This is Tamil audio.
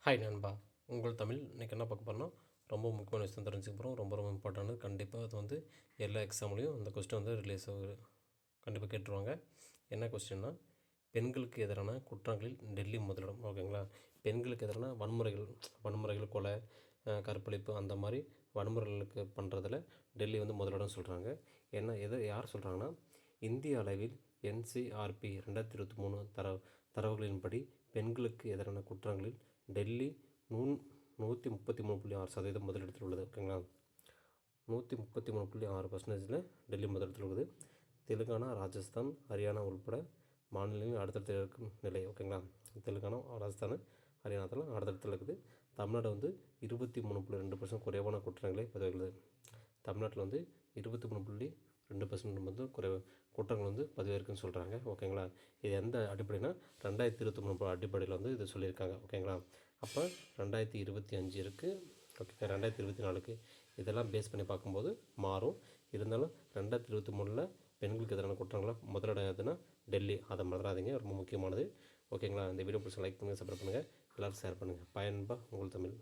ஹாய் நண்பா. உங்கள் தமிழ் இன்றைக்கி என்ன பார்க்க போகிறோம்னா, ரொம்ப முக்கியமான விஷயம் தெரிஞ்சுக்க போகிறோம். ரொம்ப ரொம்ப இம்பார்ட்டன்ட். கண்டிப்பாக அது வந்து எல்லா எக்ஸாம்லேயும் அந்த கொஸ்டின் வந்து ரிலீஸ் கண்டிப்பாக கேட்டுருவாங்க. என்ன கொஸ்டின்னா, பெண்களுக்கு எதிரான குற்றங்களில் டெல்லி முதலிடம். ஓகேங்களா? பெண்களுக்கு எதிரான வன்முறைகள், கொலை, கற்பழிப்பு அந்த மாதிரி வன்முறைகளுக்கு பண்ணுறதுல டெல்லி வந்து முதலிடம் சொல்கிறாங்க. யார் சொல்கிறாங்கன்னா, இந்திய அளவில் என்சிஆர்பி 2023 தரவுகளின்படி பெண்களுக்கு எதிரான குற்றங்களில் டெல்லி 133.6% முதலிடத்தில் உள்ளது. ஓகேங்களா? 133.6% டெல்லி முதலிடத்தில் உள்ளது. தெலுங்கானா, ராஜஸ்தான், ஹரியானா உள்பட மாநிலங்களில் அடுத்தடுத்து இருக்கும் நிலை. ஓகேங்களா? தெலுங்கானா, ராஜஸ்தான், ஹரியானாத்தில் அடுத்தடுத்தில் இருக்குது. தமிழ்நாடு வந்து 23.2% குறைவான குற்றங்களை பதிவுகிறது. தமிழ்நாட்டில் வந்து 23.2% வந்து குற்றங்கள் வந்து பதிவாயிருக்குன்னு சொல்கிறாங்க. ஓகேங்களா? இது எந்த அடிப்படைனா 2023 அடிப்படையில் வந்து இது சொல்லியிருக்காங்க. ஓகேங்களா? அப்போ 2025 இருக்குது. ஓகே, 2024க்கு இதெல்லாம் பேஸ் பண்ணி பார்க்கும்போது மாறும். இருந்தாலும் 2023 பெண்களுக்கு எதிரான குற்றங்களை முதலிடம் எதுனா டெல்லி. அதை மறந்துடாதீங்க, ரொம்ப முக்கியமானது. ஓகேங்களா? இந்த வீடியோ பிடிச்ச லைக் பண்ணுங்கள், சப்ஸ்கிரைப் பண்ணுங்கள், எல்லோரும் ஷேர் பண்ணுங்கள். பயன்பா உங்கள் தமிழ்.